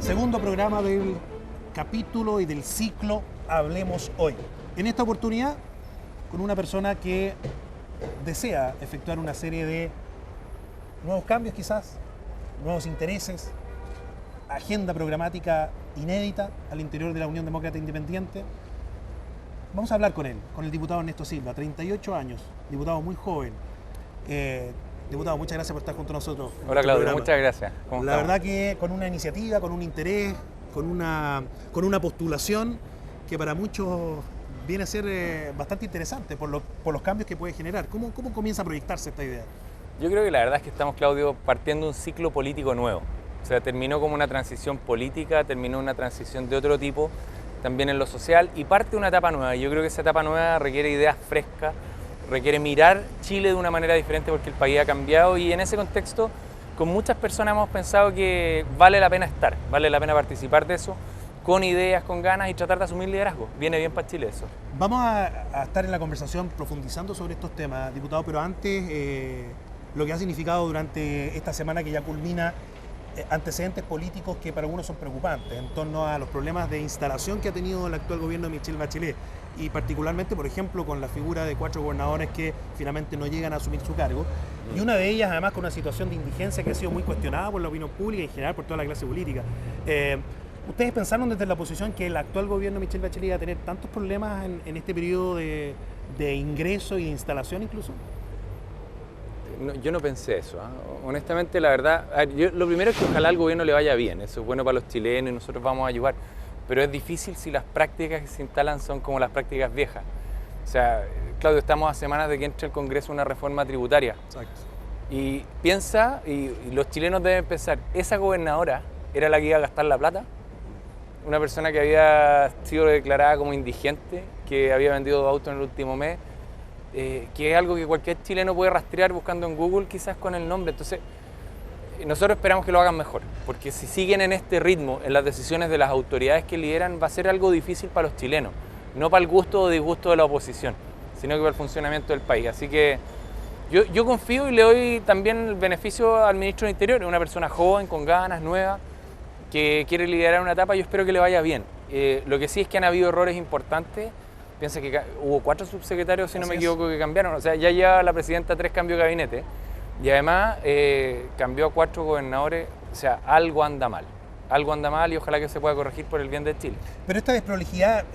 Segundo programa del capítulo y del ciclo Hablemos Hoy. En esta oportunidad, con una persona que desea efectuar una serie de nuevos cambios quizás, nuevos intereses, agenda programática inédita al interior de la Unión Demócrata Independiente. Vamos a hablar con él, con el diputado Ernesto Silva, 38 años, diputado muy joven. Diputado, muchas gracias por estar junto a nosotros. Hola Claudio, muchas gracias. La verdad que con una iniciativa, con un interés, con una postulación que para muchos viene a ser bastante interesante por los cambios que puede generar. ¿Cómo comienza a proyectarse esta idea? Yo creo que la verdad es que estamos, Claudio, partiendo un ciclo político nuevo. O sea, terminó como una transición política, terminó una transición de otro tipo, también en lo social, y parte una etapa nueva. Y yo creo que esa etapa nueva requiere ideas frescas, requiere mirar Chile de una manera diferente porque el país ha cambiado, y en ese contexto con muchas personas hemos pensado que vale la pena estar, vale la pena participar de eso, con ideas, con ganas y tratar de asumir liderazgo. Viene bien para Chile eso. Vamos a estar en la conversación profundizando sobre estos temas, diputado, pero antes lo que ha significado durante esta semana que ya culmina antecedentes políticos que para algunos son preocupantes en torno a los problemas de instalación que ha tenido el actual gobierno de Michelle Bachelet, y particularmente, por ejemplo, con la figura de 4 gobernadores que finalmente no llegan a asumir su cargo, y una de ellas además con una situación de indigencia que ha sido muy cuestionada por la opinión pública y en general por toda la clase política. ¿Ustedes pensaron desde la oposición que el actual gobierno de Michelle Bachelet iba a tener tantos problemas en este periodo de ingreso y de instalación incluso? No, yo no pensé eso, ¿eh? Honestamente, la verdad, lo primero es que ojalá al gobierno le vaya bien, eso es bueno para los chilenos y nosotros vamos a ayudar, pero es difícil si las prácticas que se instalan son como las prácticas viejas. O sea, Claudio, estamos a semanas de que entre el Congreso una reforma tributaria. Exacto. Y piensa, y los chilenos deben pensar, ¿esa gobernadora era la que iba a gastar la plata? Una persona que había sido declarada como indigente, que había vendido 2 autos en el último mes, que es algo que cualquier chileno puede rastrear buscando en Google quizás con el nombre. Entonces, nosotros esperamos que lo hagan mejor, porque si siguen en este ritmo, en las decisiones de las autoridades que lideran, va a ser algo difícil para los chilenos, no para el gusto o disgusto de la oposición, sino que para el funcionamiento del país. Así que yo confío y le doy también el beneficio al ministro del Interior, una persona joven, con ganas, nueva, que quiere liderar una etapa. Yo espero que le vaya bien. Lo que sí es que han habido errores importantes. Piensa que hubo 4 subsecretarios, si no me equivoco, que cambiaron. O sea, ya lleva la presidenta 3 cambios de gabinete. Y además cambió a 4 gobernadores. O sea, algo anda mal. Algo anda mal y ojalá que se pueda corregir por el bien de Chile. Pero esta desprolijidad,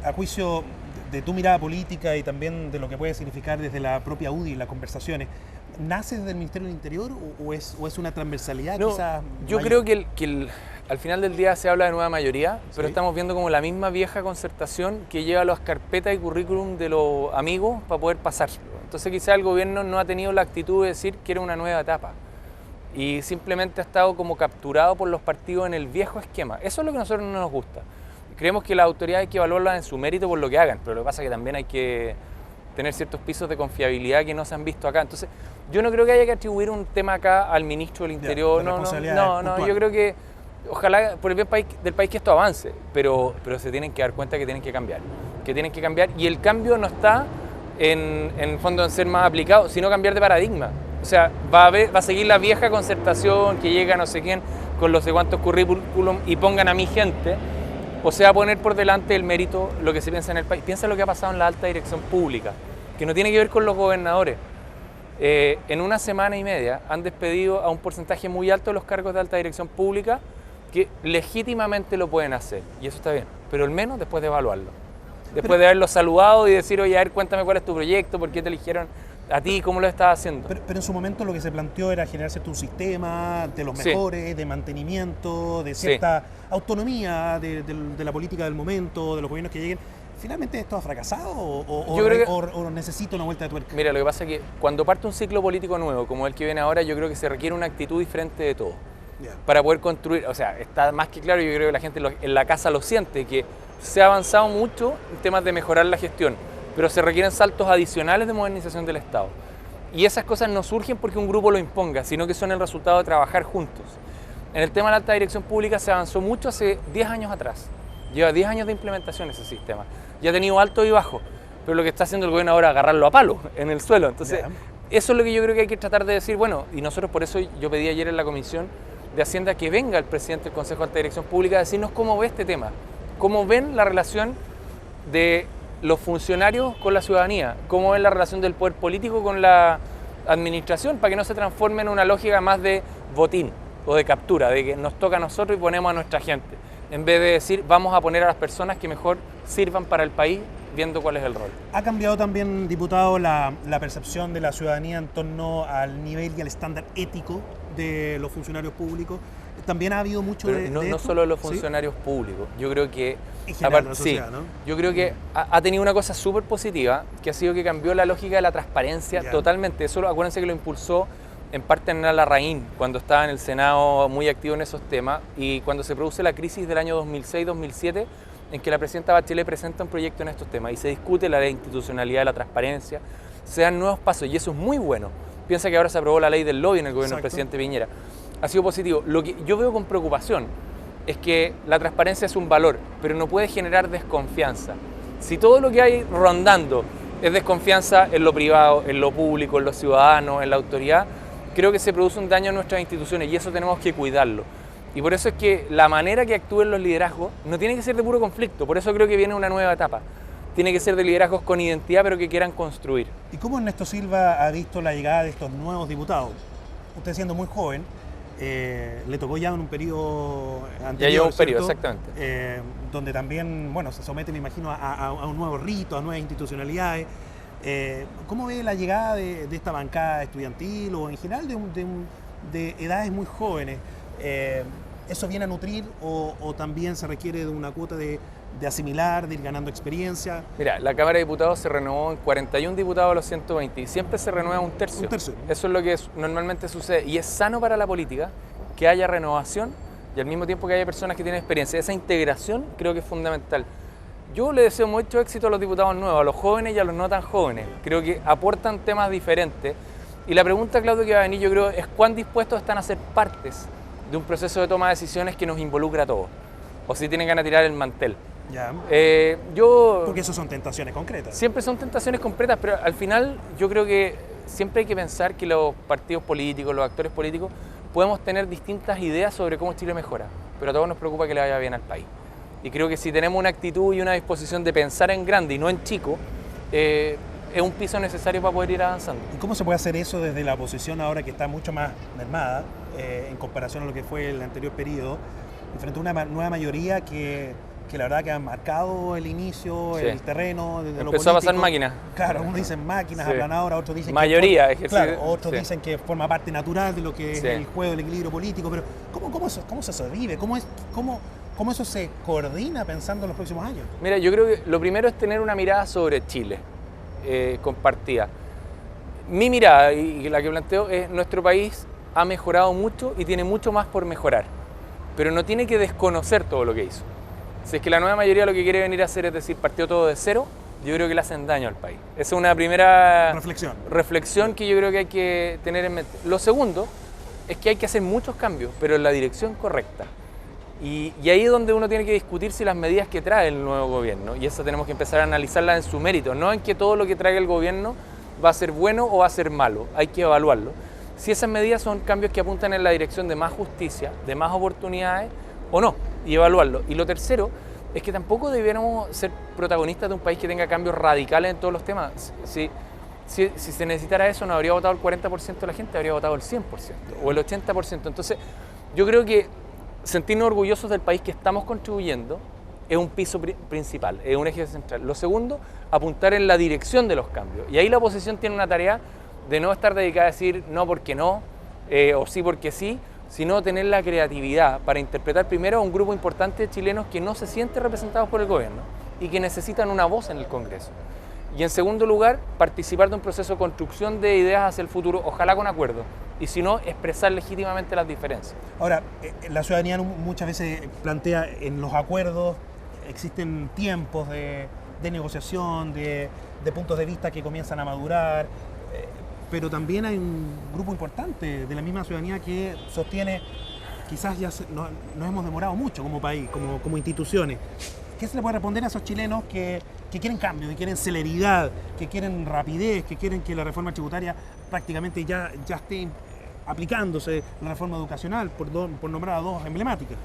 a juicio de tu mirada política y también de lo que puede significar desde la propia UDI y las conversaciones, ¿nace desde el Ministerio del Interior o es una transversalidad? No, quizás yo creo que al final del día se habla de nueva mayoría, pero sí, estamos viendo como la misma vieja concertación que lleva las carpetas y currículum de los amigos para poder pasar. Entonces quizás el gobierno no ha tenido la actitud de decir que era una nueva etapa y simplemente ha estado como capturado por los partidos en el viejo esquema. Eso es lo que a nosotros no nos gusta. Creemos que las autoridades hay que evaluarlas en su mérito por lo que hagan, pero lo que pasa es que también hay que tener ciertos pisos de confiabilidad que no se han visto acá. Entonces, yo no creo que haya que atribuir un tema acá al ministro del Interior. No, yo creo que ojalá por el bien del país que esto avance, pero se tienen que dar cuenta que tienen que cambiar, y el cambio no está en el fondo en ser más aplicado, sino cambiar de paradigma. O sea, va a seguir la vieja concertación que llega no sé quién con los de cuantos currículum y pongan a mi gente, o sea, poner por delante el mérito, lo que se piensa en el país. Piensa lo que ha pasado en la alta dirección pública, que no tiene que ver con los gobernadores. En una semana y media han despedido a un porcentaje muy alto de los cargos de alta dirección pública que legítimamente lo pueden hacer, y eso está bien, pero al menos después de evaluarlo. Después de haberlo saludado y decir, oye, a ver, cuéntame cuál es tu proyecto, por qué te eligieron a ti, cómo lo estás haciendo. Pero en su momento lo que se planteó era generar un sistema de los mejores, sí, de mantenimiento, de cierta autonomía de la política del momento, de los gobiernos que lleguen. ¿Finalmente esto ha fracasado o necesita una vuelta de tuerca? Mira, lo que pasa es que cuando parte un ciclo político nuevo, como el que viene ahora, yo creo que se requiere una actitud diferente de todo. Para poder construir, o sea, está más que claro, yo creo que la gente en la casa lo siente, que se ha avanzado mucho en temas de mejorar la gestión, pero se requieren saltos adicionales de modernización del Estado. Y esas cosas no surgen porque un grupo lo imponga, sino que son el resultado de trabajar juntos. En el tema de la alta dirección pública se avanzó mucho hace 10 años atrás. Lleva 10 años de implementación ese sistema. Ya ha tenido altos y bajos, pero lo que está haciendo el gobierno ahora es agarrarlo a palo en el suelo. Entonces, eso es lo que yo creo que hay que tratar de decir. Bueno, y nosotros por eso yo pedí ayer en la comisión de Hacienda que venga el presidente del Consejo de Alta Dirección Pública a decirnos cómo ve este tema, cómo ven la relación de los funcionarios con la ciudadanía, cómo ven la relación del poder político con la administración, para que no se transforme en una lógica más de botín o de captura, de que nos toca a nosotros y ponemos a nuestra gente, en vez de decir vamos a poner a las personas que mejor sirvan para el país, viendo cuál es el rol. ¿Ha cambiado también, diputado, la percepción de la ciudadanía en torno al nivel y al estándar ético de los funcionarios públicos? También ha habido mucho no solo de los funcionarios públicos, yo creo que en general, la sociedad, ¿no? yo creo que ha tenido una cosa súper positiva, que ha sido que cambió la lógica de la transparencia totalmente. Eso acuérdense que lo impulsó en parte Hernán Larraín, cuando estaba en el Senado muy activo en esos temas, y cuando se produce la crisis del año 2006-2007, en que la presidenta Bachelet presenta un proyecto en estos temas y se discute la institucionalidad de la transparencia, se dan nuevos pasos y eso es muy bueno. Piensa que ahora se aprobó la ley del lobby en el gobierno del presidente Piñera. Ha sido positivo. Lo que yo veo con preocupación es que la transparencia es un valor, pero no puede generar desconfianza. Si todo lo que hay rondando es desconfianza en lo privado, en lo público, en los ciudadanos, en la autoridad, creo que se produce un daño a nuestras instituciones y eso tenemos que cuidarlo. Y por eso es que la manera que actúen los liderazgos no tiene que ser de puro conflicto, por eso creo que viene una nueva etapa. Tiene que ser de liderazgos con identidad, pero que quieran construir. ¿Y cómo Ernesto Silva ha visto la llegada de estos nuevos diputados? Usted siendo muy joven, le tocó ya en un periodo anterior, ya lleva un periodo, ¿cierto? exactamente. Donde también, bueno, se somete, me imagino, a un nuevo rito, a nuevas institucionalidades. ¿Cómo ve la llegada de esta bancada estudiantil o en general de edades muy jóvenes? ¿Eso viene a nutrir o también se requiere de una cuota de asimilar, de ir ganando experiencia? Mira, la Cámara de Diputados se renovó en 41 diputados a los 120 y siempre se renueva un tercio. Un tercio. Eso es lo que normalmente sucede y es sano para la política que haya renovación y al mismo tiempo que haya personas que tienen experiencia. Esa integración creo que es fundamental. Yo le deseo mucho éxito a los diputados nuevos, a los jóvenes y a los no tan jóvenes. Creo que aportan temas diferentes. Y la pregunta, Claudio, que va a venir, yo creo, es cuán dispuestos están a ser partes de un proceso de toma de decisiones que nos involucra a todos. O si tienen ganas de tirar el mantel. Ya. Porque eso son tentaciones concretas. Siempre son tentaciones concretas, pero al final yo creo que siempre hay que pensar que los partidos políticos, los actores políticos, podemos tener distintas ideas sobre cómo Chile mejora, pero a todos nos preocupa que le vaya bien al país. Y creo que si tenemos una actitud y una disposición de pensar en grande y no en chico, es un piso necesario para poder ir avanzando. ¿Y cómo se puede hacer eso desde la oposición ahora que está mucho más mermada en comparación a lo que fue el anterior periodo, frente a una nueva mayoría que la verdad que han marcado el inicio, el terreno desde lo político? Empezó a pasar máquinas. Claro, unos dicen máquinas, aplanadoras, otros dicen mayoría, claro, otros dicen que forma parte natural de lo que es el juego del equilibrio político, pero ¿cómo se sobrevive? ¿Cómo eso se coordina pensando en los próximos años? Mira, yo creo que lo primero es tener una mirada sobre Chile, compartida. Mi mirada, y la que planteo, es nuestro país ha mejorado mucho y tiene mucho más por mejorar, pero no tiene que desconocer todo lo que hizo. Si es que la nueva mayoría lo que quiere venir a hacer es decir, partió todo de cero, yo creo que le hacen daño al país. Esa es una primera reflexión que yo creo que hay que tener en mente. Lo segundo es que hay que hacer muchos cambios, pero en la dirección correcta. Y ahí es donde uno tiene que discutir si las medidas que trae el nuevo gobierno, y eso tenemos que empezar a analizarlas en su mérito, no en que todo lo que traiga el gobierno va a ser bueno o va a ser malo, hay que evaluarlo. Si esas medidas son cambios que apuntan en la dirección de más justicia, de más oportunidades o no, y evaluarlo. Y lo tercero es que tampoco debiéramos ser protagonistas de un país que tenga cambios radicales en todos los temas. Si se necesitara eso, no habría votado el 40% de la gente, habría votado el 100% o el 80%. Entonces, yo creo que sentirnos orgullosos del país que estamos contribuyendo es un piso principal, es un eje central. Lo segundo, apuntar en la dirección de los cambios. Y ahí la oposición tiene una tarea de no estar dedicada a decir no porque no, o sí porque sí, sino tener la creatividad para interpretar primero a un grupo importante de chilenos que no se sienten representados por el gobierno y que necesitan una voz en el Congreso. Y en segundo lugar, participar de un proceso de construcción de ideas hacia el futuro, ojalá con acuerdo, y si no, expresar legítimamente las diferencias. Ahora, la ciudadanía muchas veces plantea en los acuerdos, existen tiempos de negociación, de puntos de vista que comienzan a madurar, pero también hay un grupo importante de la misma ciudadanía que sostiene, quizás ya nos hemos demorado mucho como país, como instituciones. ¿Qué se le puede responder a esos chilenos que quieren cambio, que quieren celeridad, que quieren rapidez, que quieren que la reforma tributaria prácticamente ya esté aplicándose la reforma educacional, por nombrar a dos emblemáticas.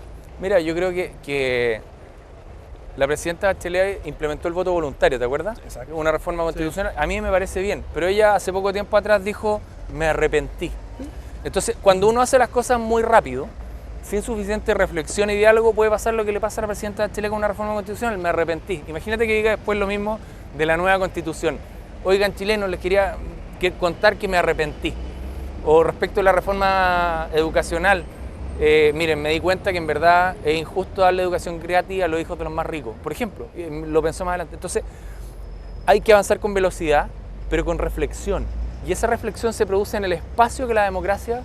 Mira, yo creo que la presidenta Bachelet implementó el voto voluntario, ¿te acuerdas? Exacto. Una reforma constitucional. Sí. A mí me parece bien, pero ella hace poco tiempo atrás dijo, me arrepentí. Entonces, cuando uno hace las cosas muy rápido, sin suficiente reflexión y diálogo, puede pasar lo que le pasa a la presidenta Bachelet con una reforma constitucional, me arrepentí. Imagínate que diga después lo mismo de la nueva constitución. Oigan, chilenos, les quería contar que me arrepentí. O respecto a la reforma educacional, miren, me di cuenta que en verdad es injusto darle educación gratis a los hijos de los más ricos. Por ejemplo, lo pensó más adelante. Entonces, hay que avanzar con velocidad, pero con reflexión. Y esa reflexión se produce en el espacio que la democracia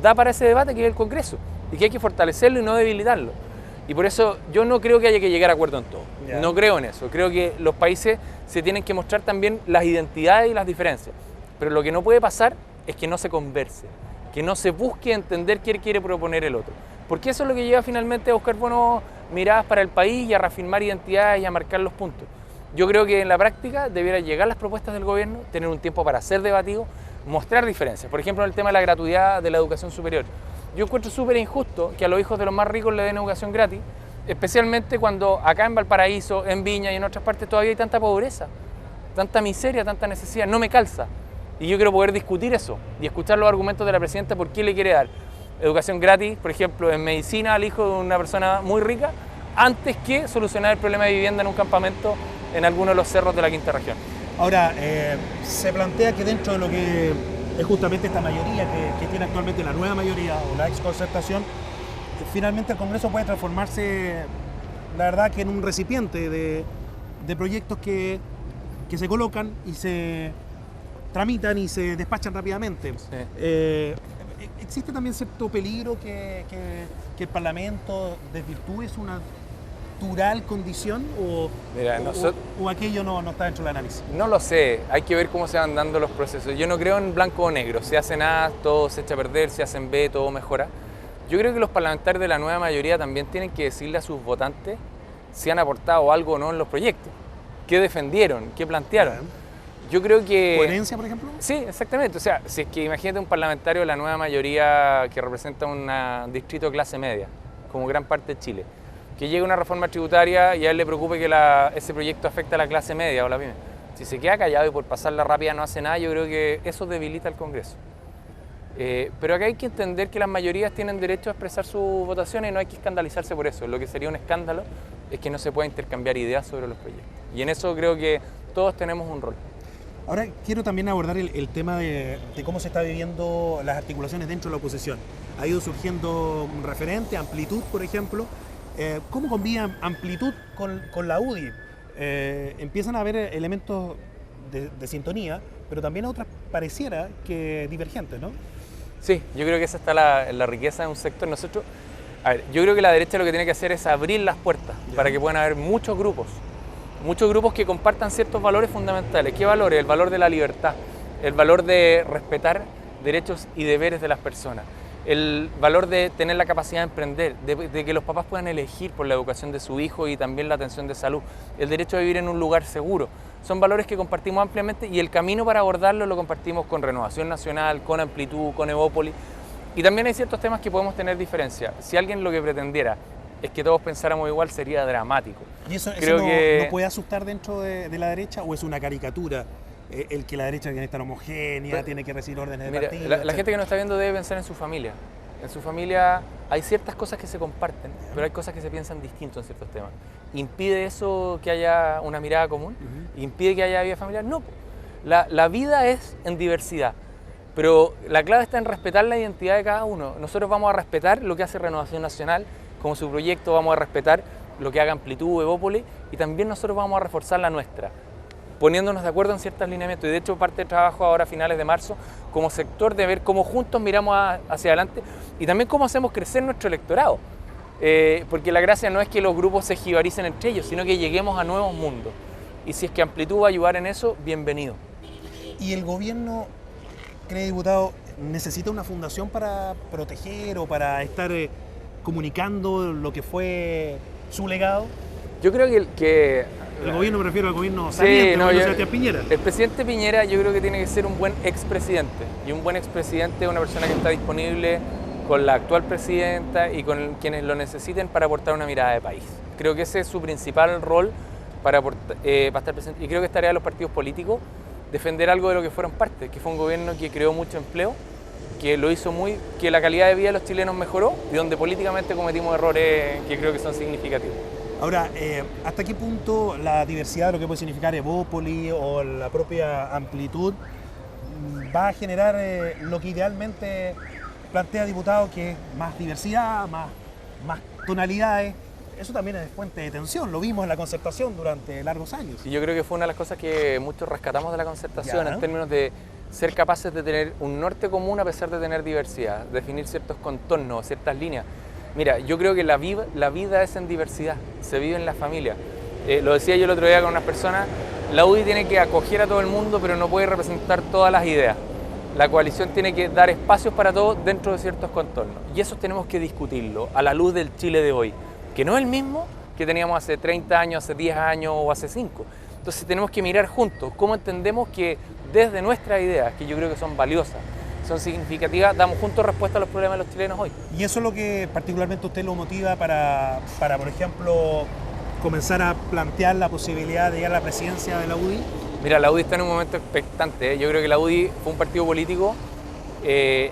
da para ese debate, que es el Congreso. Y que hay que fortalecerlo y no debilitarlo. Y por eso yo no creo que haya que llegar a acuerdo en todo. Yeah. No creo en eso. Creo que los países se tienen que mostrar también las identidades y las diferencias. Pero lo que no puede pasar es que no se converse, que no se busque entender qué quiere proponer el otro. Porque eso es lo que lleva finalmente a buscar buenas miradas para el país y a reafirmar identidades y a marcar los puntos. Yo creo que en la práctica debieran llegar las propuestas del gobierno, tener un tiempo para ser debatido, mostrar diferencias. Por ejemplo, en el tema de la gratuidad de la educación superior. Yo encuentro súper injusto que a los hijos de los más ricos le den educación gratis, especialmente cuando acá en Valparaíso, en Viña y en otras partes todavía hay tanta pobreza, tanta miseria, tanta necesidad. No me calza. Y yo quiero poder discutir eso y escuchar los argumentos de la presidenta por qué le quiere dar educación gratis, por ejemplo, en medicina al hijo de una persona muy rica, antes que solucionar el problema de vivienda en un campamento en alguno de los cerros de la quinta región. Ahora, se plantea que dentro de lo que es justamente esta mayoría que tiene actualmente la nueva mayoría o la exconcertación, finalmente el Congreso puede transformarse, la verdad, que en un recipiente de proyectos que se colocan y se tramitan y se despachan rápidamente. Sí. ¿Existe también cierto peligro que el Parlamento desvirtúe su natural condición o aquello no está dentro del análisis? No lo sé, hay que ver cómo se van dando los procesos. Yo no creo en blanco o negro, si hacen A, todo se echa a perder, si hacen B, todo mejora. Yo creo que los parlamentarios de la nueva mayoría también tienen que decirle a sus votantes si han aportado algo o no en los proyectos, qué defendieron, qué plantearon. Yo creo que... ¿Coherencia, por ejemplo? Sí, exactamente. O sea, si es que imagínate un parlamentario de la nueva mayoría que representa un distrito de clase media, como gran parte de Chile, que llegue una reforma tributaria y a él le preocupe que ese proyecto afecta a la clase media o la pyme. Si se queda callado y por pasarla rápida no hace nada, yo creo que eso debilita al Congreso. Pero acá hay que entender que las mayorías tienen derecho a expresar su votación y no hay que escandalizarse por eso. Lo que sería un escándalo es que no se pueda intercambiar ideas sobre los proyectos. Y en eso creo que todos tenemos un rol. Ahora quiero también abordar el tema de cómo se está viviendo las articulaciones dentro de la oposición. Ha ido surgiendo un referente, Amplitud, por ejemplo. ¿Cómo combina Amplitud con la UDI? Empiezan a haber elementos de sintonía, pero también otras pareciera que divergentes, ¿no? Sí, yo creo que esa está la riqueza de un sector. Nosotros, yo creo que la derecha lo que tiene que hacer es abrir las puertas para que puedan haber muchos grupos que compartan ciertos valores fundamentales. ¿Qué valores? El valor de la libertad, el valor de respetar derechos y deberes de las personas, el valor de tener la capacidad de emprender, de que los papás puedan elegir por la educación de su hijo y también la atención de salud, el derecho a vivir en un lugar seguro. Son valores que compartimos ampliamente y el camino para abordarlo lo compartimos con Renovación Nacional, con Amplitud, con Evópolis. Y también hay ciertos temas que podemos tener diferencia. Si alguien lo que pretendiera es que todos pensáramos igual, sería dramático. ¿Y eso no puede asustar dentro de la derecha o es una caricatura? El que la derecha tiene que estar homogénea, tiene que recibir órdenes de partido. La gente que nos está viendo debe pensar en su familia. En su familia hay ciertas cosas que se comparten, pero hay cosas que se piensan distinto en ciertos temas. ¿Impide eso que haya una mirada común? ¿Impide que haya vida familiar? No. La vida es en diversidad, pero la clave está en respetar la identidad de cada uno. Nosotros vamos a respetar lo que hace Renovación Nacional como su proyecto, vamos a respetar lo que haga Amplitud, Evópolis, y también nosotros vamos a reforzar la nuestra, poniéndonos de acuerdo en ciertos lineamientos. Y de hecho parte del trabajo ahora a finales de marzo como sector de ver cómo juntos miramos hacia adelante y también cómo hacemos crecer nuestro electorado. Porque la gracia no es que los grupos se jibaricen entre ellos, sino que lleguemos a nuevos mundos. Y si es que Amplitud va a ayudar en eso, bienvenido. ¿Y el gobierno, cree, diputado, necesita una fundación para proteger o para estar comunicando lo que fue su legado? Yo creo que El gobierno, me refiero al gobierno saliente, no, el gobierno Sebastián Piñera. El presidente Piñera yo creo que tiene que ser un buen expresidente. Y un buen expresidente es una persona que está disponible con la actual presidenta y con quienes lo necesiten para aportar una mirada de país. Creo que ese es su principal rol para estar presente. Y creo que es tarea de los partidos políticos defender algo de lo que fueron parte, que fue un gobierno que creó mucho empleo, que lo hizo que la calidad de vida de los chilenos mejoró y donde políticamente cometimos errores que creo que son significativos. Ahora, ¿hasta qué punto la diversidad de lo que puede significar Evópoli o la propia amplitud va a generar lo que idealmente plantea diputado, que es más diversidad, más tonalidades? Eso también es fuente de tensión, lo vimos en la concertación durante largos años. Y yo creo que fue una de las cosas que muchos rescatamos de la concertación, en términos de ser capaces de tener un norte común a pesar de tener diversidad, definir ciertos contornos, ciertas líneas. Mira, yo creo que la vida es en diversidad, se vive en la familia. Lo decía yo el otro día con unas personas, la UDI tiene que acoger a todo el mundo, pero no puede representar todas las ideas. La coalición tiene que dar espacios para todos dentro de ciertos contornos. Y eso tenemos que discutirlo a la luz del Chile de hoy, que no es el mismo que teníamos hace 30 años, hace 10 años o hace 5. Entonces tenemos que mirar juntos cómo entendemos que desde nuestras ideas, que yo creo que son valiosas, son significativas, damos juntos respuesta a los problemas de los chilenos hoy. ¿Y eso es lo que particularmente usted lo motiva para, por ejemplo, comenzar a plantear la posibilidad de llegar a la presidencia de la UDI? Mira, la UDI está en un momento expectante. Yo creo que la UDI fue un partido político,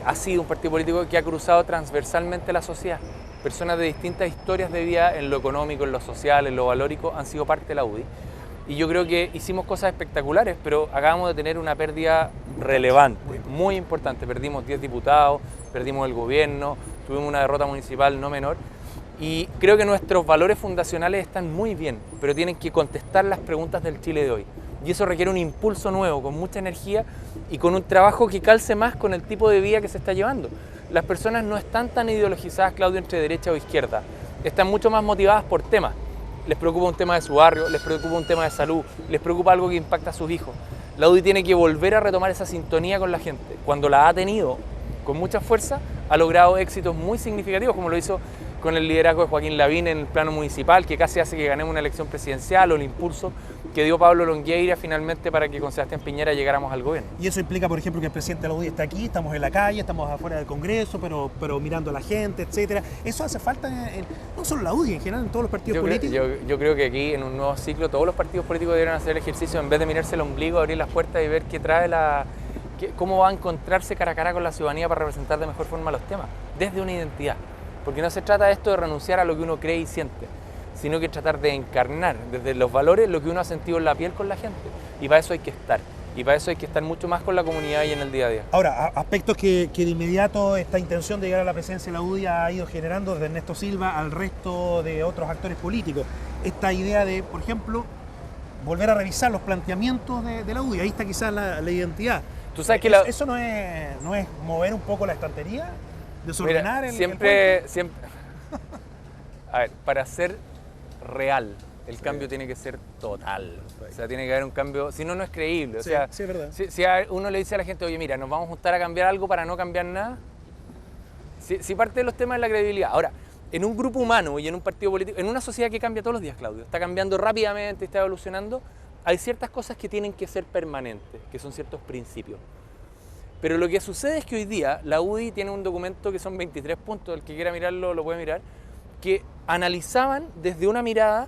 ha sido un partido político que ha cruzado transversalmente la sociedad. Personas de distintas historias de vida, en lo económico, en lo social, en lo valórico, han sido parte de la UDI. Y yo creo que hicimos cosas espectaculares, pero acabamos de tener una pérdida relevante, muy importante. Perdimos 10 diputados, perdimos el gobierno, tuvimos una derrota municipal no menor. Y creo que nuestros valores fundacionales están muy bien, pero tienen que contestar las preguntas del Chile de hoy. Y eso requiere un impulso nuevo, con mucha energía y con un trabajo que calce más con el tipo de vida que se está llevando. Las personas no están tan ideologizadas, Claudio, entre derecha o izquierda. Están mucho más motivadas por temas. Les preocupa un tema de su barrio, les preocupa un tema de salud, les preocupa algo que impacta a sus hijos. La UDI tiene que volver a retomar esa sintonía con la gente. Cuando la ha tenido con mucha fuerza, ha logrado éxitos muy significativos, como lo hizo con el liderazgo de Joaquín Lavín en el plano municipal, que casi hace que ganemos una elección presidencial, o el impulso que dio Pablo Longueira finalmente para que con Sebastián Piñera llegáramos al gobierno. Y eso implica, por ejemplo, que el presidente de la UDI está aquí, estamos en la calle, estamos afuera del Congreso, pero mirando a la gente, etcétera. Eso hace falta no solo en la UDI, en general, en todos los partidos políticos. Yo creo que aquí, en un nuevo ciclo, todos los partidos políticos deberían hacer el ejercicio, en vez de mirarse el ombligo, abrir las puertas y ver qué trae cómo va a encontrarse cara a cara con la ciudadanía para representar de mejor forma los temas, desde una identidad. Porque no se trata esto de renunciar a lo que uno cree y siente, sino que tratar de encarnar desde los valores lo que uno ha sentido en la piel con la gente. Y para eso hay que estar. Y para eso hay que estar mucho más con la comunidad y en el día a día. Ahora, aspectos que de inmediato esta intención de llegar a la presidencia de la UDI ha ido generando desde Ernesto Silva al resto de otros actores políticos. Esta idea de, por ejemplo, volver a revisar los planteamientos de la UDI. Ahí está quizás la identidad. ¿Tú sabes que ¿Eso no es mover un poco la estantería? ¿Desordenar? Mira, siempre. A ver, para ser real, el cambio tiene que ser total. O sea, tiene que haber un cambio, si no, no es creíble. O sea, sí, es verdad. Si uno le dice a la gente, oye, mira, nos vamos a juntar a cambiar algo para no cambiar nada, si parte de los temas es la credibilidad. Ahora, en un grupo humano y en un partido político, en una sociedad que cambia todos los días, Claudio, está cambiando rápidamente, está evolucionando, hay ciertas cosas que tienen que ser permanentes, que son ciertos principios. Pero lo que sucede es que hoy día la UDI tiene un documento que son 23 puntos, el que quiera mirarlo lo puede mirar, que analizaban desde una mirada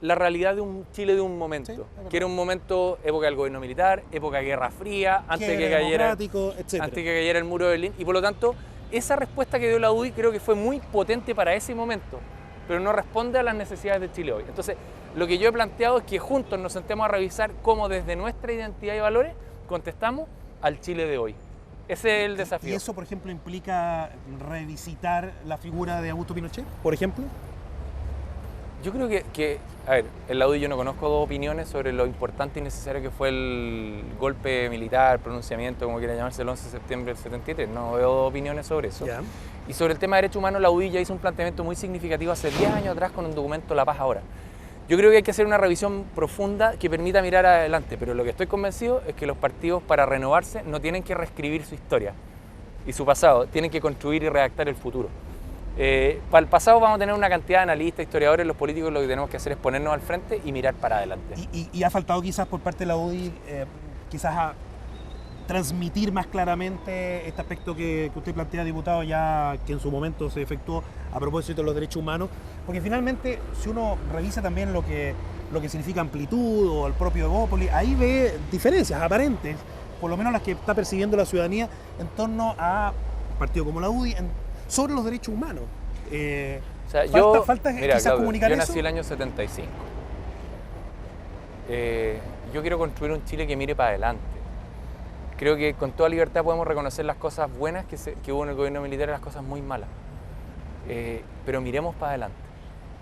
la realidad de un Chile de un momento, que era un momento, época del gobierno militar, época de Guerra Fría, antes de que cayera el muro de Berlín, y por lo tanto esa respuesta que dio la UDI creo que fue muy potente para ese momento, pero no responde a las necesidades de Chile hoy. Entonces, lo que yo he planteado es que juntos nos sentemos a revisar cómo desde nuestra identidad y valores contestamos al Chile de hoy. Ese es el desafío. ¿Y eso, por ejemplo, implica revisitar la figura de Augusto Pinochet, por ejemplo? Yo creo que a ver, en la UDI yo no conozco dos opiniones sobre lo importante y necesario que fue el golpe militar, pronunciamiento, como quiera llamarse, el 11 de septiembre del 73. No veo dos opiniones sobre eso. Ya. Y sobre el tema de derechos humanos, la UDI ya hizo un planteamiento muy significativo hace 10 años atrás con un documento La Paz Ahora. Yo creo que hay que hacer una revisión profunda que permita mirar adelante, pero lo que estoy convencido es que los partidos, para renovarse, no tienen que reescribir su historia y su pasado, tienen que construir y redactar el futuro. Para el pasado vamos a tener una cantidad de analistas, historiadores, los políticos lo que tenemos que hacer es ponernos al frente y mirar para adelante. Y ha faltado quizás por parte de la UDI, quizás a transmitir más claramente este aspecto que usted plantea, diputado, ya que en su momento se efectuó a propósito de los derechos humanos, porque finalmente si uno revisa también lo que significa Amplitud o el propio Evópolis, ahí ve diferencias aparentes, por lo menos las que está percibiendo la ciudadanía en torno a un partido como la UDI sobre los derechos humanos. O sea, falta mira, quizás Claudio, comunicar yo eso. nací el año 75. Yo quiero construir un Chile que mire para adelante. Creo que con toda libertad podemos reconocer las cosas buenas que hubo en el gobierno militar y las cosas muy malas. Pero miremos para adelante.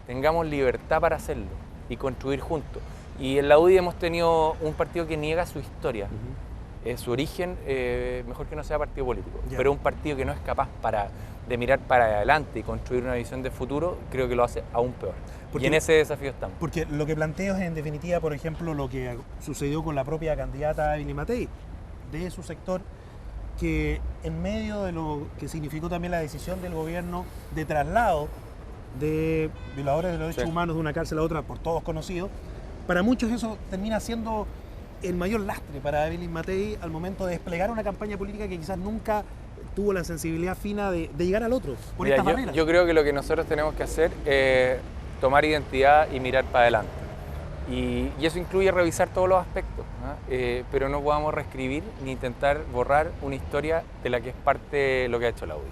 Tengamos libertad para hacerlo y construir juntos. Y en la UDI hemos tenido un partido que niega su historia. Su origen, mejor que no sea partido político, pero un partido que no es capaz de mirar para adelante y construir una visión de futuro, creo que lo hace aún peor. Y en ese desafío estamos. Porque lo que planteo es, en definitiva, por ejemplo, lo que sucedió con la propia candidata Evelyn Matei, de su sector, que en medio de lo que significó también la decisión del gobierno de traslado de violadores de los derechos humanos de una cárcel a otra, por todos conocidos, para muchos eso termina siendo el mayor lastre para Evelyn Matei al momento de desplegar una campaña política que quizás nunca tuvo la sensibilidad fina de llegar al otro, por estas barreras. Yo creo que lo que nosotros tenemos que hacer es tomar identidad y mirar para adelante. Y eso incluye revisar todos los aspectos, ¿no? Pero no podamos reescribir ni intentar borrar una historia de la que es parte lo que ha hecho la UDI.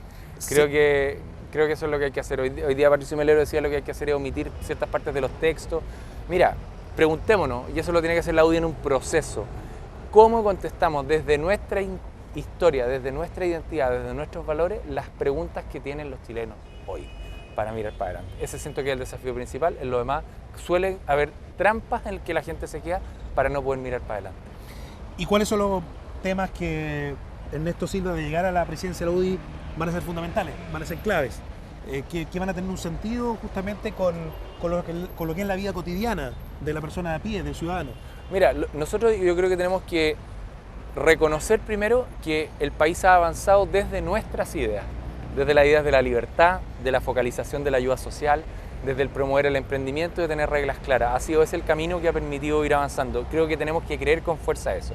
Creo que eso es lo que hay que hacer. Hoy día Patricio Melero decía lo que hay que hacer es omitir ciertas partes de los textos. Mira, preguntémonos, y eso lo tiene que hacer la UDI en un proceso, ¿cómo contestamos desde nuestra historia, desde nuestra identidad, desde nuestros valores, las preguntas que tienen los chilenos hoy para mirar para adelante? Ese siento que es el desafío principal. En lo demás suelen haber trampas en las que la gente se queda para no poder mirar para adelante. ¿Y cuáles son los temas que Ernesto Silva, de llegar a la presidencia de la UDI, van a ser fundamentales, van a ser claves, que van a tener un sentido justamente con lo que es la vida cotidiana de la persona de a pie, del ciudadano? Mira, nosotros yo creo que tenemos que reconocer primero que el país ha avanzado desde nuestras ideas, desde las ideas de la libertad, de la focalización de la ayuda social, desde el promover el emprendimiento y de tener reglas claras. Ha sido ese el camino que ha permitido ir avanzando. Creo que tenemos que creer con fuerza eso.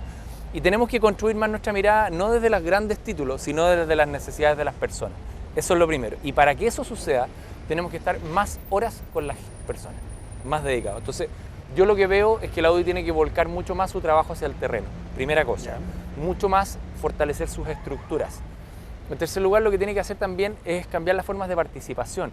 Y tenemos que construir más nuestra mirada, no desde los grandes títulos, sino desde las necesidades de las personas. Eso es lo primero. Y para que eso suceda, tenemos que estar más horas con las personas, más dedicados. Entonces, yo lo que veo es que la UDI tiene que volcar mucho más su trabajo hacia el terreno. Primera cosa. Mucho más fortalecer sus estructuras. En tercer lugar, lo que tiene que hacer también es cambiar las formas de participación.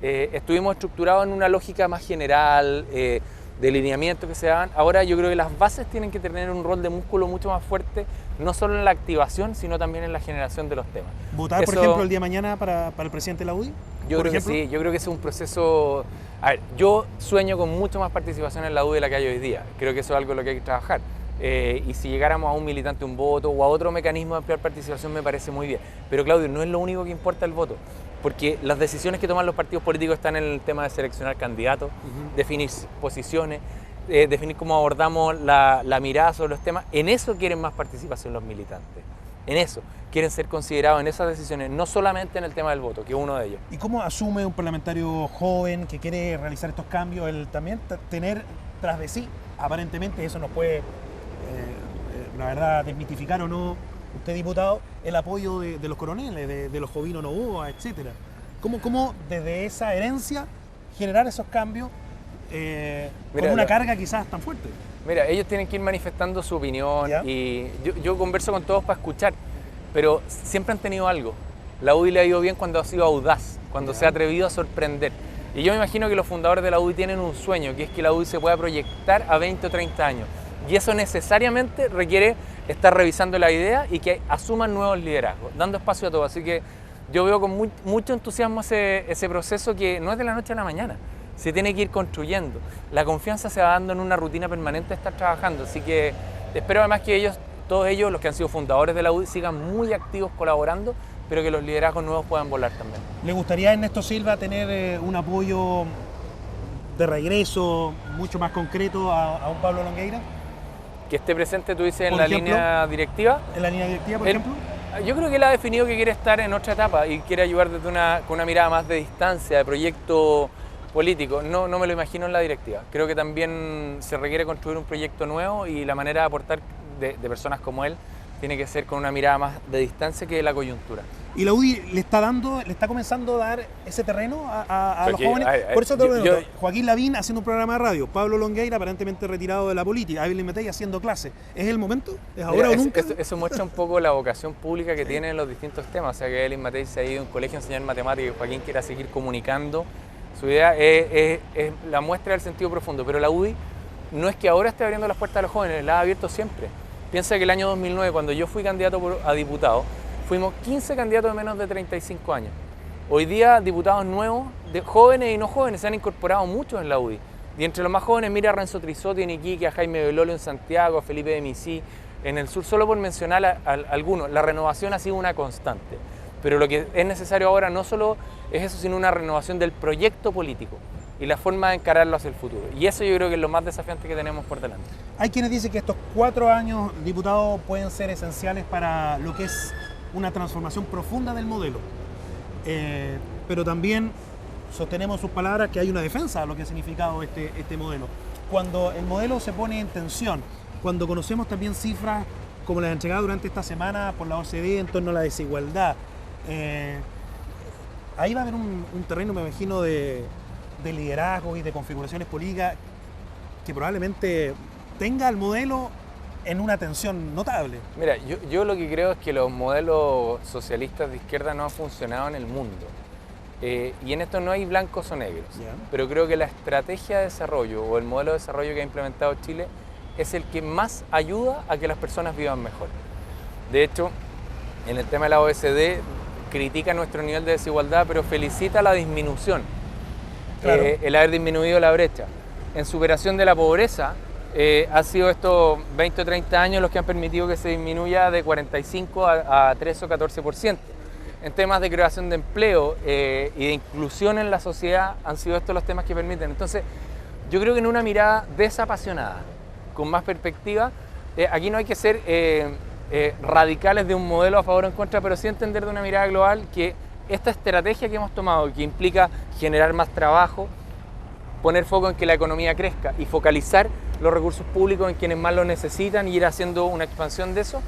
Estuvimos estructurados en una lógica más general, de lineamientos que se daban. Ahora yo creo que las bases tienen que tener un rol de músculo mucho más fuerte, no solo en la activación, sino también en la generación de los temas. ¿Votar, por ejemplo, el día de mañana para el presidente de la UDI? Yo creo que sí, yo creo que ese es un proceso... A ver, yo sueño con mucho más participación en la UDI de la que hay hoy día. Creo que eso es algo en lo que hay que trabajar. Y si llegáramos a un militante un voto o a otro mecanismo de ampliar participación me parece muy bien. Pero Claudio, no es lo único que importa el voto, porque las decisiones que toman los partidos políticos están en el tema de seleccionar candidatos, definir posiciones, definir cómo abordamos la mirada sobre los temas. En eso quieren más participación los militantes. En eso quieren ser considerados en esas decisiones, no solamente en el tema del voto, que es uno de ellos. ¿Y cómo asume un parlamentario joven que quiere realizar estos cambios, el también tener tras de sí, aparentemente eso nos puede, la verdad, desmitificar o no, usted diputado, el apoyo de los coroneles, de los Jovino Novoa, etcétera? ¿Cómo desde esa herencia generar esos cambios con una carga quizás tan fuerte? Mira, ellos tienen que ir manifestando su opinión. ¿Ya? Y yo converso con todos para escuchar, pero siempre han tenido algo. La UDI le ha ido bien cuando ha sido audaz, cuando se ha atrevido a sorprender. Y yo me imagino que los fundadores de la UDI tienen un sueño, que es que la UDI se pueda proyectar a 20 o 30 años. Y eso necesariamente requiere estar revisando la idea y que asuman nuevos liderazgos, dando espacio a todo. Así que yo veo con mucho entusiasmo ese proceso que no es de la noche a la mañana. Se tiene que ir construyendo. La confianza se va dando en una rutina permanente de estar trabajando. Así que espero además que todos ellos, los que han sido fundadores de la UDI, sigan muy activos colaborando, pero que los liderazgos nuevos puedan volar también. ¿Le gustaría a Ernesto Silva tener un apoyo de regreso mucho más concreto a un Pablo Longueira? Que esté presente, tú dices, en la línea directiva. ¿En la línea directiva, por ejemplo? Yo creo que él ha definido que quiere estar en otra etapa y quiere ayudar desde con una mirada más de distancia, de proyecto político. No me lo imagino en la directiva. Creo que también se requiere construir un proyecto nuevo y la manera de aportar de personas como él tiene que ser con una mirada más de distancia que de la coyuntura. ¿Y la UDI le está comenzando a dar ese terreno a los jóvenes? Por eso Joaquín Lavín haciendo un programa de radio, Pablo Longueira aparentemente retirado de la política, Evelyn Matei haciendo clases. ¿Es el momento? ¿Es ahora o nunca? Eso muestra un poco la vocación pública que tienen en los distintos temas. O sea, que Evelyn Matei se ha ido a un colegio a enseñar matemáticas y Joaquín quiera seguir comunicando. Su idea es la muestra del sentido profundo, pero la UDI no es que ahora esté abriendo las puertas a los jóvenes, las ha abierto siempre. Piensa que el año 2009, cuando yo fui candidato a diputado, fuimos 15 candidatos de menos de 35 años. Hoy día, diputados nuevos, de jóvenes y no jóvenes, se han incorporado muchos en la UDI. Y entre los más jóvenes, mira a Renzo Trizotti en Iquique, a Jaime Belolio en Santiago, a Felipe de Misí en el sur, solo por mencionar a algunos. La renovación ha sido una constante. Pero lo que es necesario ahora no solo es eso, sino una renovación del proyecto político y la forma de encararlo hacia el futuro. Y eso yo creo que es lo más desafiante que tenemos por delante. Hay quienes dicen que estos 4 años, diputados, pueden ser esenciales para lo que es una transformación profunda del modelo. Pero también sostenemos sus palabras que hay una defensa de lo que ha significado este modelo. Cuando el modelo se pone en tensión, cuando conocemos también cifras como las entregadas durante esta semana por la OCDE en torno a la desigualdad, ahí va a haber un terreno, me imagino, de liderazgo y de configuraciones políticas que probablemente tenga el modelo en una tensión notable. Mira, yo lo que creo es que los modelos socialistas de izquierda no han funcionado en el mundo. Y en esto no hay blancos o negros. Yeah. Pero creo que la estrategia de desarrollo o el modelo de desarrollo que ha implementado Chile es el que más ayuda a que las personas vivan mejor. De hecho, en el tema de la OECD critica nuestro nivel de desigualdad, pero felicita la disminución. Claro. El haber disminuido la brecha. En superación de la pobreza, ha sido estos 20 o 30 años los que han permitido que se disminuya de 45 a 13 o 14%. En temas de creación de empleo y de inclusión en la sociedad han sido estos los temas que permiten. Entonces, yo creo que en una mirada desapasionada, con más perspectiva, aquí no hay que ser radicales de un modelo a favor o en contra, pero sí entender de una mirada global que esta estrategia que hemos tomado, que implica generar más trabajo, poner foco en que la economía crezca y focalizar los recursos públicos en quienes más lo necesitan y ir haciendo una expansión de eso,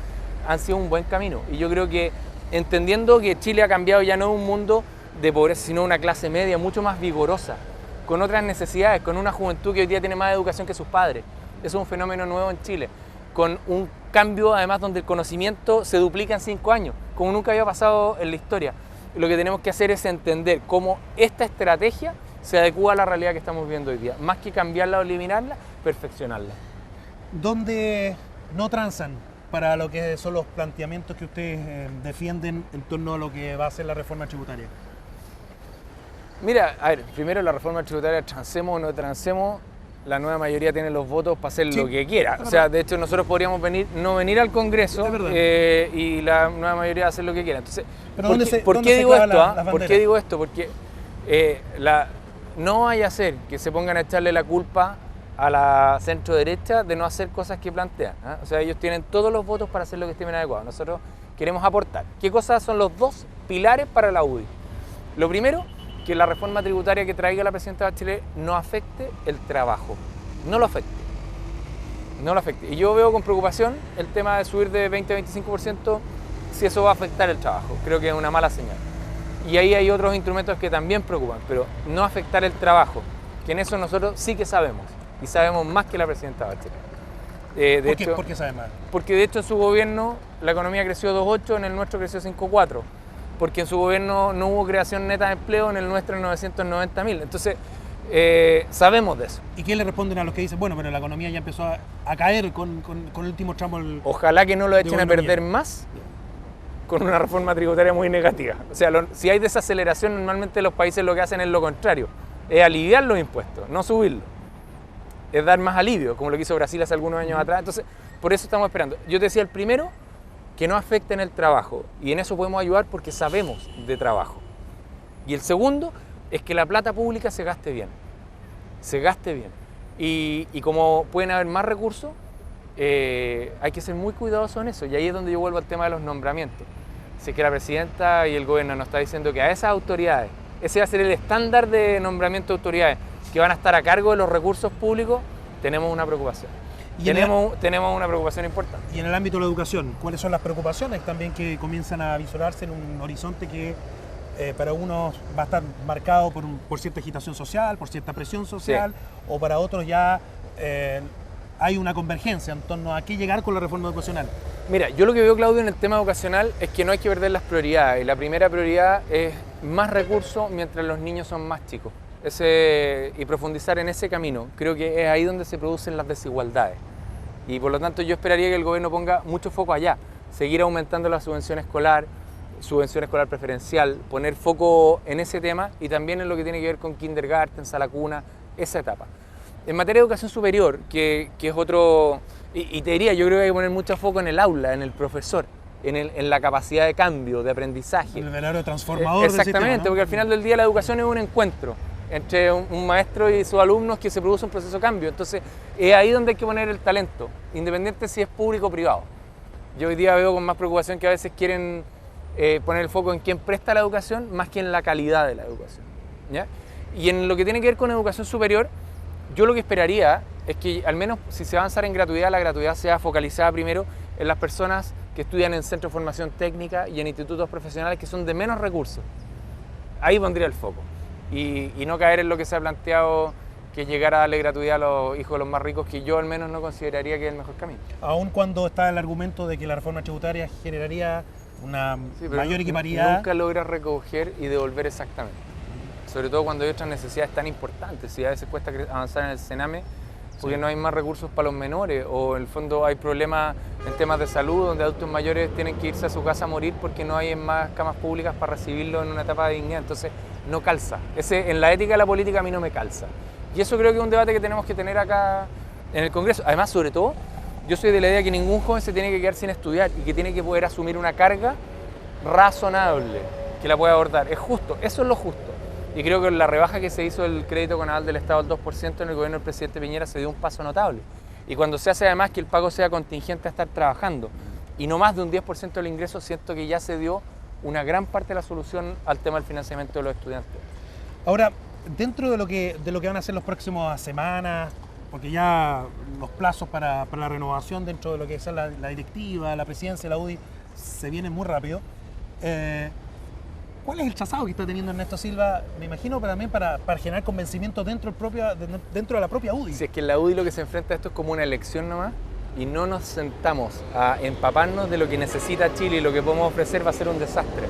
han sido un buen camino. Y yo creo que entendiendo que Chile ha cambiado ya no un mundo de pobreza, sino una clase media mucho más vigorosa, con otras necesidades, con una juventud que hoy día tiene más educación que sus padres. Eso es un fenómeno nuevo en Chile, con un cambio además donde el conocimiento se duplica en 5 años, como nunca había pasado en la historia. Lo que tenemos que hacer es entender cómo esta estrategia se adecua a la realidad que estamos viviendo hoy día. Más que cambiarla o eliminarla, perfeccionarla. ¿Dónde no transan para lo que son los planteamientos que ustedes defienden en torno a lo que va a ser la reforma tributaria? Mira, a ver, primero la reforma tributaria, transemos o no transemos, la nueva mayoría tiene los votos para hacer lo que quiera. O sea, de hecho nosotros podríamos no venir al Congreso y la nueva mayoría hacer lo que quiera. Entonces, ¿por qué digo esto? ¿Por qué digo esto? Porque no vaya a ser que se pongan a echarle la culpa a la centro derecha de no hacer cosas que plantean. O sea, ellos tienen todos los votos para hacer lo que esté bien adecuado. Nosotros queremos aportar. ¿Qué cosas son los 2 pilares para la UDI? Lo primero, que la reforma tributaria que traiga la presidenta Bachelet no afecte el trabajo. No lo afecte. No lo afecte. Y yo veo con preocupación el tema de subir de 20 a 25% si eso va a afectar el trabajo. Creo que es una mala señal. Y ahí hay otros instrumentos que también preocupan, pero no afectar el trabajo, que en eso nosotros sí que sabemos, y sabemos más que la presidenta Bachelet. ¿Por qué sabe más? Porque de hecho en su gobierno la economía creció 2,8, en el nuestro creció 5,4. Porque en su gobierno no hubo creación neta de empleo, en el nuestro en 990.000. Entonces, sabemos de eso. ¿Y qué le responden a los que dicen, bueno, pero la economía ya empezó a caer con el último tramo? Ojalá que no lo echen a perder más con una reforma tributaria muy negativa. O sea, si hay desaceleración, normalmente los países lo que hacen es lo contrario. Es aliviar los impuestos, no subirlos. Es dar más alivio, como lo que hizo Brasil hace algunos años atrás. Entonces, por eso estamos esperando. Yo te decía el primero, que no afecten el trabajo, y en eso podemos ayudar porque sabemos de trabajo. Y el segundo es que la plata pública se gaste bien, y como pueden haber más recursos, hay que ser muy cuidadosos en eso, y ahí es donde yo vuelvo al tema de los nombramientos. Si es que la presidenta y el gobierno nos está diciendo que a esas autoridades, ese va a ser el estándar de nombramiento de autoridades, que van a estar a cargo de los recursos públicos, tenemos una preocupación. Tenemos una preocupación importante. Y en el ámbito de la educación, ¿cuáles son las preocupaciones también que comienzan a visorarse en un horizonte que para unos va a estar marcado por cierta agitación social, por cierta presión social, sí, o para otros ya hay una convergencia en torno a qué llegar con la reforma educacional? Mira, yo lo que veo, Claudio, en el tema educacional es que no hay que perder las prioridades. Y la primera prioridad es más recursos mientras los niños son más chicos. Y profundizar en ese camino. Creo que es ahí donde se producen las desigualdades. Y por lo tanto yo esperaría que el gobierno ponga mucho foco allá. Seguir aumentando la subvención escolar preferencial, poner foco en ese tema y también en lo que tiene que ver con kindergarten, sala cuna, esa etapa. En materia de educación superior, que es otro... Y te diría, yo creo que hay que poner mucho foco en el aula, en el profesor, en la capacidad de cambio, de aprendizaje. El verdadero transformador. Exactamente, del sistema, ¿no? Porque al final del día la educación es un encuentro entre un maestro y sus alumnos que se produce un proceso de cambio. Entonces, es ahí donde hay que poner el talento, independiente si es público o privado. Yo hoy día veo con más preocupación que a veces quieren poner el foco en quién presta la educación más que en la calidad de la educación, ¿ya? Y en lo que tiene que ver con educación superior, yo lo que esperaría es que al menos si se va a avanzar en gratuidad, la gratuidad sea focalizada primero en las personas que estudian en centros de formación técnica y en institutos profesionales que son de menos recursos. Ahí pondría el foco. Y no caer en lo que se ha planteado, que llegar a darle gratuidad a los hijos de los más ricos, que yo al menos no consideraría que es el mejor camino. Aun cuando está el argumento de que la reforma tributaria generaría una mayor equiparidad. Nunca logra recoger y devolver exactamente. Sobre todo cuando hay otras necesidades tan importantes. Si a veces cuesta avanzar en el Sename, porque no hay más recursos para los menores, o en el fondo hay problemas en temas de salud, donde adultos mayores tienen que irse a su casa a morir porque no hay más camas públicas para recibirlo en una etapa de dignidad. Entonces, no calza. En la ética de la política a mí no me calza. Y eso creo que es un debate que tenemos que tener acá en el Congreso. Además, sobre todo, yo soy de la idea que ningún joven se tiene que quedar sin estudiar y que tiene que poder asumir una carga razonable que la pueda abordar. Es justo, eso es lo justo. Y creo que la rebaja que se hizo del crédito con aval del Estado al 2% en el gobierno del presidente Piñera se dio un paso notable. Y cuando se hace además que el pago sea contingente a estar trabajando y no más de un 10% del ingreso, siento que ya se dio una gran parte de la solución al tema del financiamiento de los estudiantes. Ahora, dentro de lo que van a ser las próximas semanas, porque ya los plazos para la renovación dentro de lo que es la directiva, la presidencia, la UDI, se vienen muy rápido. ¿Cuál es el trazado que está teniendo Ernesto Silva? Me imagino pero también para generar convencimiento dentro de la propia UDI. Si es que en la UDI lo que se enfrenta a esto es como una elección nomás y no nos sentamos a empaparnos de lo que necesita Chile y lo que podemos ofrecer, va a ser un desastre.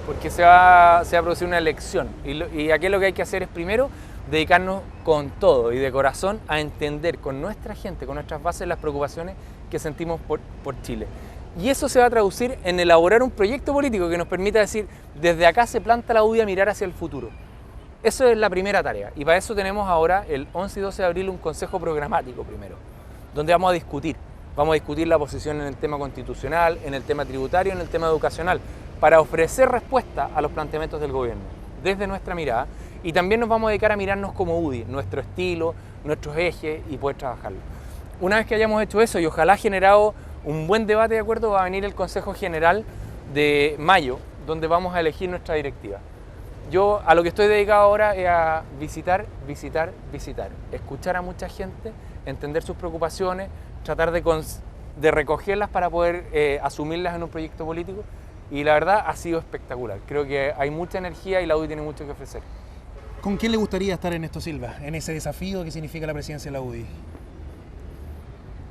Porque se va a producir una elección. Y aquí lo que hay que hacer es primero dedicarnos con todo y de corazón a entender con nuestra gente, con nuestras bases, las preocupaciones que sentimos por Chile. Y eso se va a traducir en elaborar un proyecto político que nos permita decir, desde acá se planta la UDI a mirar hacia el futuro. Eso es la primera tarea. Y para eso tenemos ahora, el 11 y 12 de abril, un consejo programático primero, donde vamos a discutir. Vamos a discutir la posición en el tema constitucional, en el tema tributario, en el tema educacional, para ofrecer respuesta a los planteamientos del gobierno, desde nuestra mirada. Y también nos vamos a dedicar a mirarnos como UDI, nuestro estilo, nuestros ejes y poder trabajarlo. Una vez que hayamos hecho eso y ojalá generado un buen debate de acuerdo, va a venir el Consejo General de mayo, donde vamos a elegir nuestra directiva. Yo a lo que estoy dedicado ahora es a visitar, escuchar a mucha gente, entender sus preocupaciones, tratar de recogerlas para poder asumirlas en un proyecto político, y la verdad ha sido espectacular. Creo que hay mucha energía y la UDI tiene mucho que ofrecer. ¿Con quién le gustaría estar Ernesto Silva en ese desafío que significa la presidencia de la UDI?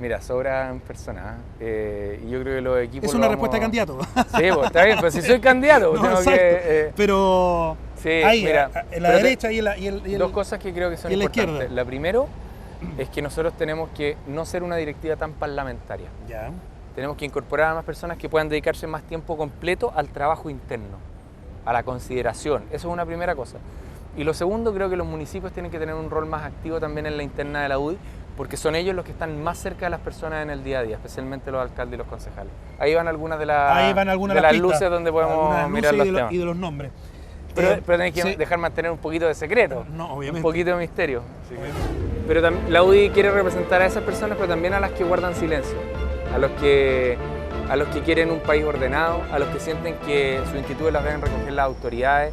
Mira, sobran personas. Y yo creo que los equipos... Es una respuesta de candidato. Sí, pues está bien, pero si soy candidato, no, tengo exacto. Pero sí, ahí, mira, en la derecha y dos cosas que creo que son importantes. La primero es que nosotros tenemos que no ser una directiva tan parlamentaria. Ya. Tenemos que incorporar a más personas que puedan dedicarse más tiempo completo al trabajo interno, a la consideración. Eso es una primera cosa. Y lo segundo, creo que los municipios tienen que tener un rol más activo también en la interna de la UDI, porque son ellos los que están más cerca de las personas en el día a día, especialmente los alcaldes y los concejales. Ahí van algunas de las luces donde podemos mirar los temas. Y de los nombres. Pero tenéis que dejar mantener un poquito de secreto, no, obviamente. Un poquito de misterio. Pero la UDI quiere representar a esas personas, pero también a las que guardan silencio, a los que a los que quieren un país ordenado, a los que sienten que sus institutos las deben recoger las autoridades,